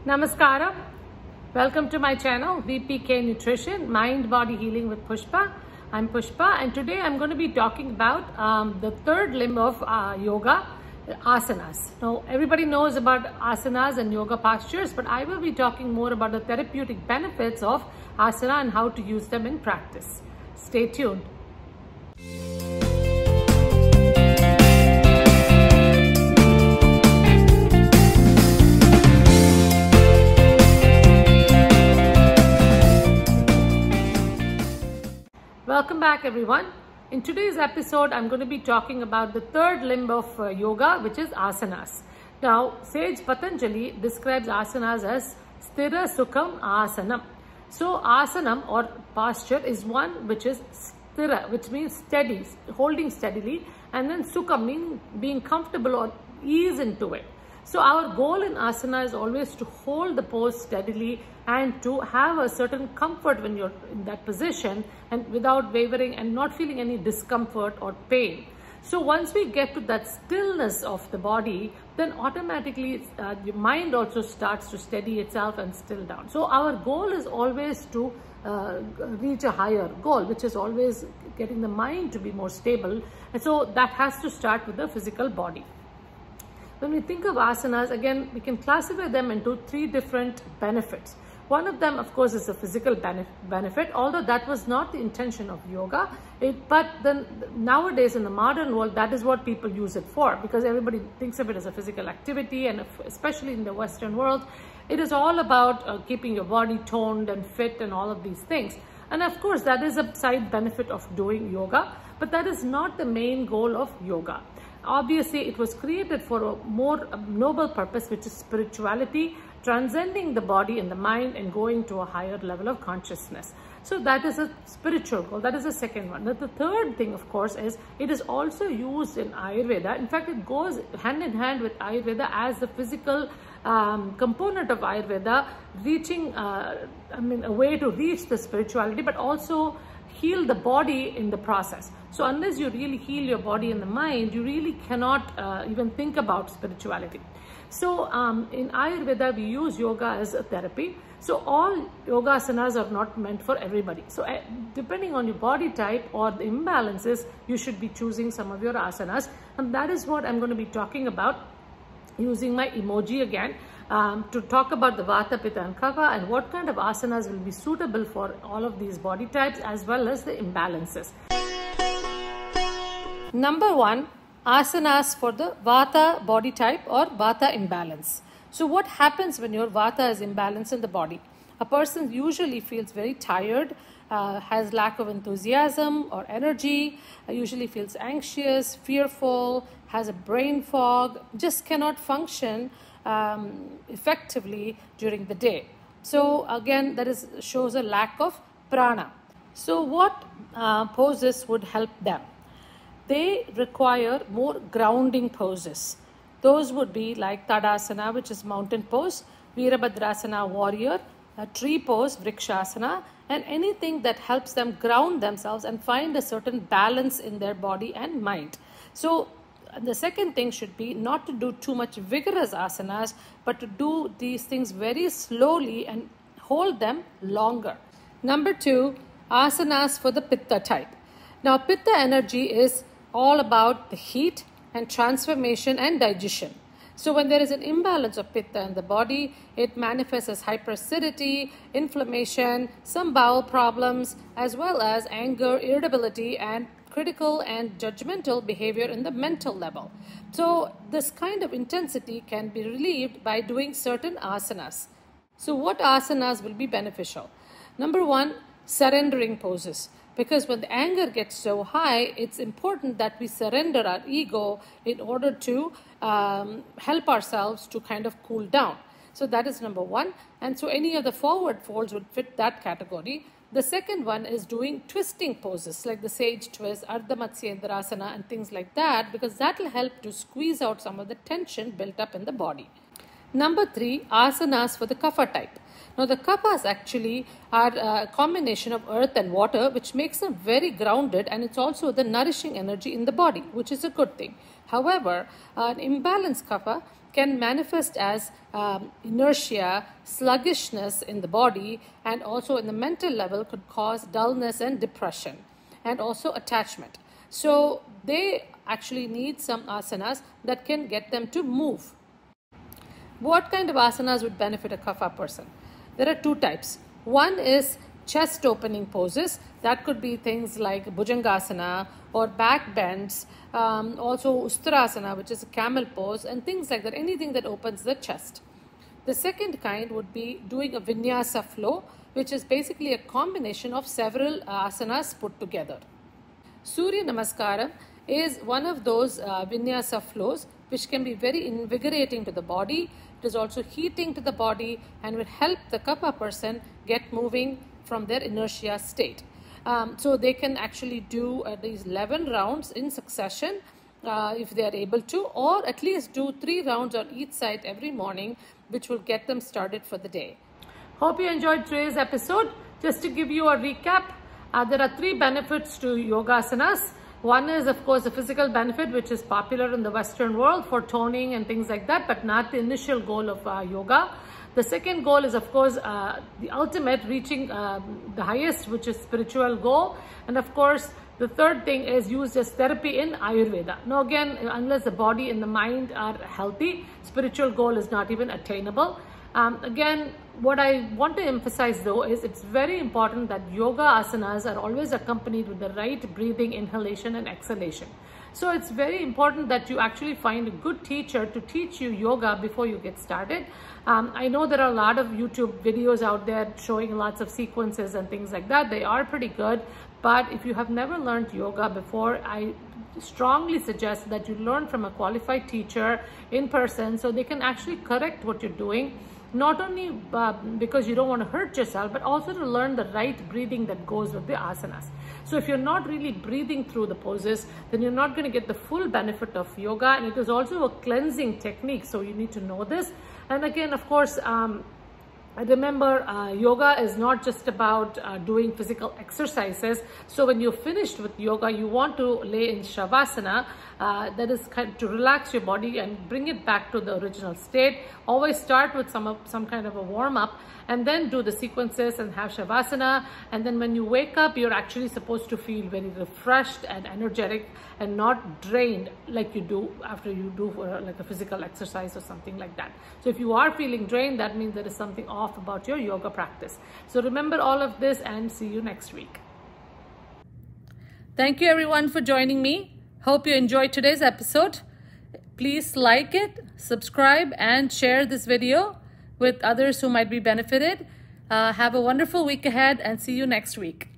Namaskaram. Welcome to my channel VPK Nutrition Mind Body Healing with Pushpa. I'm Pushpa and today I'm going to be talking about the third limb of yoga, asanas. Now everybody knows about asanas and yoga postures, but I will be talking more about the therapeutic benefits of asana and how to use them in practice. Stay tuned. Welcome back everyone. In today's episode, I'm going to be talking about the third limb of yoga, which is asanas. Now, Sage Patanjali describes asanas as sthira sukham asanam. So, asanam or posture is one which is sthira, which means steady, holding steadily, and then sukham meaning being comfortable or ease into it. So our goal in asana is always to hold the pose steadily and to have a certain comfort when you're in that position and without wavering and not feeling any discomfort or pain. So once we get to that stillness of the body, then automatically your mind also starts to steady itself and still down. So our goal is always to reach a higher goal, which is always getting the mind to be more stable. And so that has to start with the physical body. When we think of asanas, again, we can classify them into three different benefits. One of them, of course, is a physical benefit, although that was not the intention of yoga. But then nowadays in the modern world, that is what people use it for, because everybody thinks of it as a physical activity, and especially in the Western world, it is all about keeping your body toned and fit and all of these things. And of course, that is a side benefit of doing yoga, but that is not the main goal of yoga. Obviously, it was created for a more noble purpose, which is spirituality, transcending the body and the mind and going to a higher level of consciousness. So that is a spiritual goal. That is the second one. Now, the third thing, of course, is it is also used in Ayurveda. In fact, it goes hand in hand with Ayurveda as the physical component of Ayurveda, reaching, a way to reach the spirituality, but also heal the body in the process. So unless you really heal your body and the mind, you really cannot even think about spirituality. So in Ayurveda, we use yoga as a therapy. So all yoga asanas are not meant for everybody. So depending on your body type or the imbalances, you should be choosing some of your asanas. And that is what I'm going to be talking about using my emoji again. To talk about the Vata, Pitta and Kapha and what kind of asanas will be suitable for all of these body types as well as the imbalances. Number one, asanas for the Vata body type or Vata imbalance. So what happens when your Vata is imbalanced in the body? A person usually feels very tired, has lack of enthusiasm or energy, usually feels anxious, fearful, has a brain fog, just cannot function effectively during the day. So again, that shows a lack of prana. So what poses would help them? They require more grounding poses. Those would be like Tadasana, which is mountain pose, Virabhadrasana, warrior, a tree pose, Vrikshasana, and anything that helps them ground themselves and find a certain balance in their body and mind. So the second thing should be not to do too much vigorous asanas, but to do these things very slowly and hold them longer. Number two, asanas for the Pitta type. Now, Pitta energy is all about the heat and transformation and digestion. So when there is an imbalance of Pitta in the body, it manifests as hyperacidity, inflammation, some bowel problems, as well as anger, irritability, and critical and judgmental behavior in the mental level. So this kind of intensity can be relieved by doing certain asanas. So what asanas will be beneficial? Number one, surrendering poses. Because when the anger gets so high, it's important that we surrender our ego in order to help ourselves to kind of cool down. So that is number one. And so any of the forward folds would fit that category. The second one is doing twisting poses like the sage twist, Ardha Matsyendrasana and things like that, because that will help to squeeze out some of the tension built up in the body. Number three, asanas for the Kapha type. Now the Kaphas actually are a combination of earth and water, which makes them very grounded, and it's also the nourishing energy in the body, which is a good thing. However, an imbalanced Kapha can manifest as inertia, sluggishness in the body, and also in the mental level could cause dullness and depression, and also attachment. So they actually need some asanas that can get them to move. What kind of asanas would benefit a kapha person? There are two types. One is chest opening poses. That could be things like Bhujangasana or back bends, also Ustarasana, which is a camel pose, and things like that, anything that opens the chest. The second kind would be doing a vinyasa flow, which is basically a combination of several asanas put together. Surya Namaskaram is one of those vinyasa flows which can be very invigorating to the body. It is also heating to the body and will help the kapha person get moving from their inertia state. So they can actually do these 11 rounds in succession if they are able to, or at least do 3 rounds on each side every morning, which will get them started for the day. Hope you enjoyed today's episode. Just to give you a recap, there are 3 benefits to yoga asanas. One is, of course, the physical benefit, which is popular in the Western world for toning and things like that, but not the initial goal of yoga. The second goal is, of course, the ultimate, reaching the highest, which is spiritual goal. And of course, the third thing is used as therapy in Ayurveda. Now again, unless the body and the mind are healthy, spiritual goal is not even attainable. Again, what I want to emphasize though is it's very important that yoga asanas are always accompanied with the right breathing, inhalation and exhalation. So it's very important that you actually find a good teacher to teach you yoga before you get started. I know there are a lot of YouTube videos out there showing lots of sequences and things like that. They are pretty good, but if you have never learned yoga before, I strongly suggest that you learn from a qualified teacher in person so they can actually correct what you're doing. Not only because you don't want to hurt yourself, but also to learn the right breathing that goes with the asanas. So if you're not really breathing through the poses, then you're not going to get the full benefit of yoga. And it is also a cleansing technique, so you need to know this. And again, of course, remember, yoga is not just about doing physical exercises. So when you're finished with yoga, you want to lay in Shavasana, that is kind of to relax your body and bring it back to the original state. Always start with some kind of a warm-up and then do the sequences and have Shavasana. And then when you wake up, you're actually supposed to feel very refreshed and energetic and not drained like you do after you do like a physical exercise or something like that. So if you are feeling drained, that means there is something off about your yoga practice. So remember all of this and see you next week. Thank you everyone for joining me. Hope you enjoyed today's episode. Please like it, subscribe and share this video with others who might be benefited. Have a wonderful week ahead and see you next week.